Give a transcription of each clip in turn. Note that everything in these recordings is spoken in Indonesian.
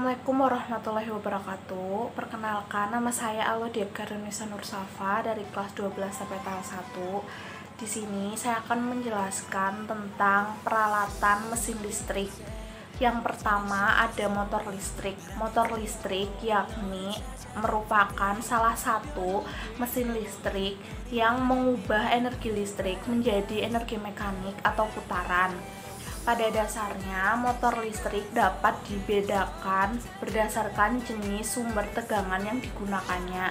Assalamualaikum warahmatullahi wabarakatuh. Perkenalkan, nama saya Alwadiah Garunnisa Nursafa dari kelas 12 sampai tahap 1. Di sini saya akan menjelaskan tentang peralatan mesin listrik. Yang pertama ada motor listrik. Motor listrik yakni merupakan salah satu mesin listrik yang mengubah energi listrik menjadi energi mekanik atau putaran. Pada dasarnya, motor listrik dapat dibedakan berdasarkan jenis sumber tegangan yang digunakannya.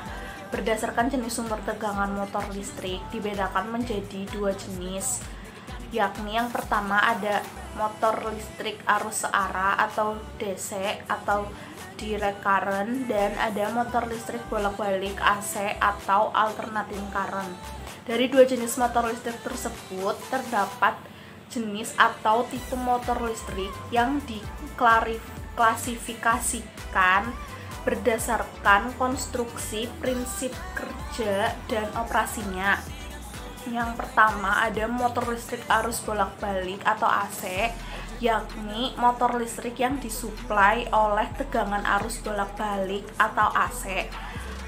Berdasarkan jenis sumber tegangan motor listrik dibedakan menjadi dua jenis, yakni yang pertama ada motor listrik arus searah atau DC atau direct current, dan ada motor listrik bolak-balik AC atau alternating current. Dari dua jenis motor listrik tersebut terdapat jenis atau tipe motor listrik yang diklasifikasikan berdasarkan konstruksi, prinsip kerja, dan operasinya. Yang pertama ada motor listrik arus bolak-balik atau AC, yakni motor listrik yang disuplai oleh tegangan arus bolak-balik atau AC.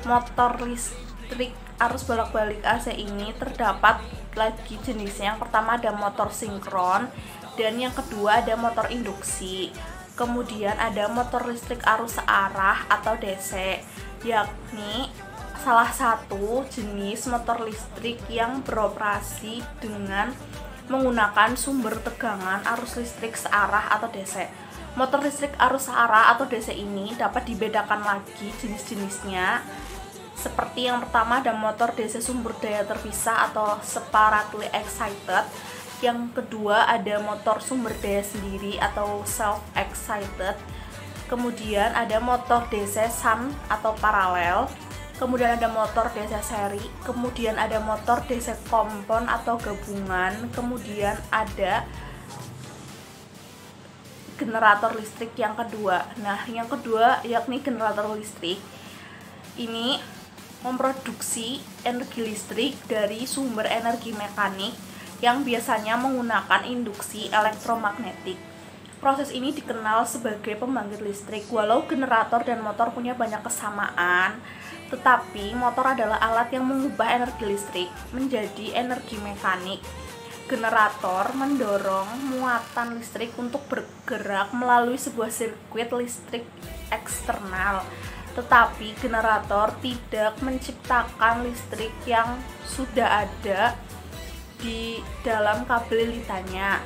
Motor listrik arus bolak-balik AC ini terdapat lagi jenisnya. Yang pertama ada motor sinkron, dan yang kedua ada motor induksi. Kemudian ada motor listrik arus searah atau DC, yakni salah satu jenis motor listrik yang beroperasi dengan menggunakan sumber tegangan arus listrik searah atau DC. Motor listrik arus searah atau DC ini dapat dibedakan lagi jenis-jenisnya. Seperti yang pertama ada motor DC sumber daya terpisah atau separately excited. Yang kedua ada motor sumber daya sendiri atau self excited. Kemudian ada motor DC shunt atau paralel. Kemudian ada motor DC seri. Kemudian ada motor DC compound atau gabungan. Kemudian ada generator listrik yang kedua. Nah, yang kedua yakni generator listrik ini memproduksi energi listrik dari sumber energi mekanik yang biasanya menggunakan induksi elektromagnetik. Proses ini dikenal sebagai pembangkit listrik. Walau generator dan motor punya banyak kesamaan, tetapi motor adalah alat yang mengubah energi listrik menjadi energi mekanik. Generator mendorong muatan listrik untuk bergerak melalui sebuah sirkuit listrik eksternal. Tetapi generator tidak menciptakan listrik yang sudah ada di dalam kabel litannya.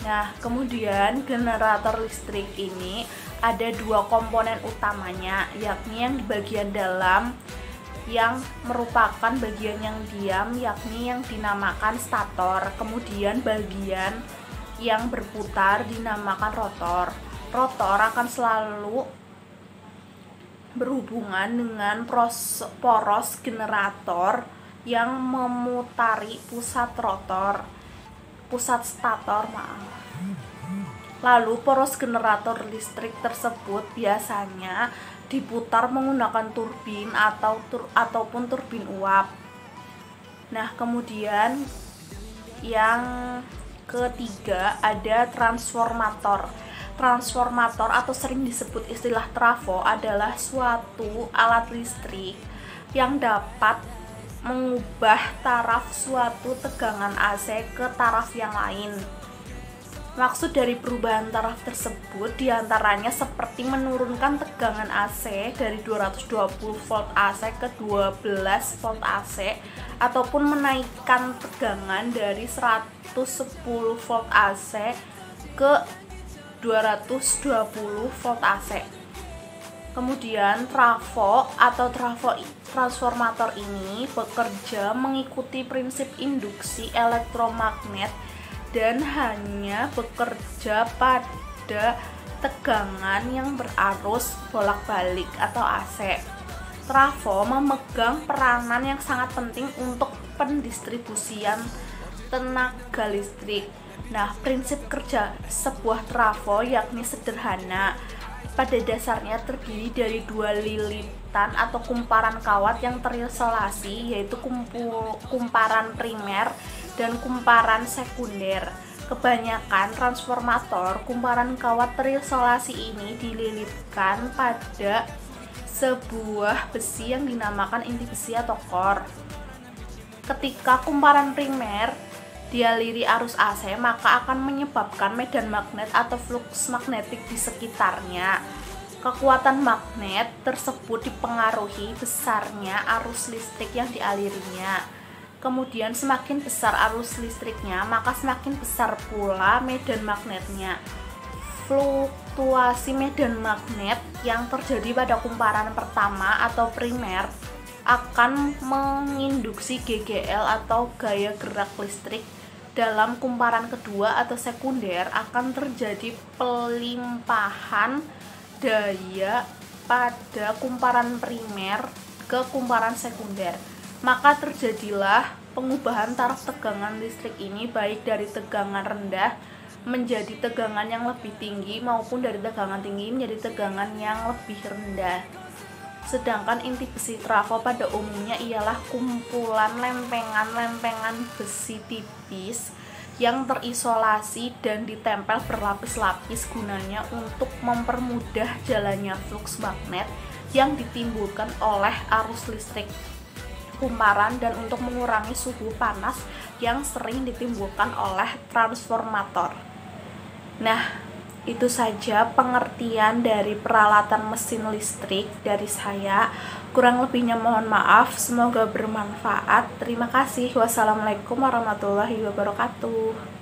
Nah, kemudian generator listrik ini ada dua komponen utamanya, yakni yang di bagian dalam yang merupakan bagian yang diam, yakni yang dinamakan stator. Kemudian bagian yang berputar dinamakan rotor. Rotor akan selalu berhubungan dengan poros generator yang memutari pusat stator. Lalu poros generator listrik tersebut biasanya diputar menggunakan turbin ataupun turbin uap. Nah, kemudian yang ketiga ada transformator. Transformator atau sering disebut istilah trafo adalah suatu alat listrik yang dapat mengubah taraf suatu tegangan AC ke taraf yang lain. Maksud dari perubahan taraf tersebut diantaranya seperti menurunkan tegangan AC dari 220 volt AC ke 12 volt AC, ataupun menaikkan tegangan dari 110 volt AC ke 220 volt AC. Kemudian trafo atau transformator ini bekerja mengikuti prinsip induksi elektromagnet dan hanya bekerja pada tegangan yang berarus bolak-balik atau AC. Trafo memegang peranan yang sangat penting untuk pendistribusian tenaga listrik. Nah, prinsip kerja sebuah trafo yakni sederhana. Pada dasarnya terdiri dari dua lilitan atau kumparan kawat yang terisolasi, yaitu kumparan primer dan kumparan sekunder. Kebanyakan transformator kumparan kawat terisolasi ini dililitkan pada sebuah besi yang dinamakan inti besi atau core. Ketika kumparan primer dialiri arus AC, maka akan menyebabkan medan magnet atau fluks magnetik di sekitarnya. Kekuatan magnet tersebut dipengaruhi besarnya arus listrik yang dialirinya. Kemudian semakin besar arus listriknya, maka semakin besar pula medan magnetnya. Fluktuasi medan magnet yang terjadi pada kumparan pertama atau primer akan menginduksi GGL atau gaya gerak listrik. Dalam kumparan kedua atau sekunder akan terjadi pelimpahan daya pada kumparan primer ke kumparan sekunder. Maka terjadilah pengubahan taraf tegangan listrik ini, baik dari tegangan rendah menjadi tegangan yang lebih tinggi maupun dari tegangan tinggi menjadi tegangan yang lebih rendah. Sedangkan inti besi trafo pada umumnya ialah kumpulan lempengan-lempengan besi tipis yang terisolasi dan ditempel berlapis-lapis, gunanya untuk mempermudah jalannya fluks magnet yang ditimbulkan oleh arus listrik kumparan dan untuk mengurangi suhu panas yang sering ditimbulkan oleh transformator. Nah, itu saja pengertian dari peralatan mesin listrik dari saya. Kurang lebihnya mohon maaf, semoga bermanfaat. Terima kasih. Wassalamualaikum warahmatullahi wabarakatuh.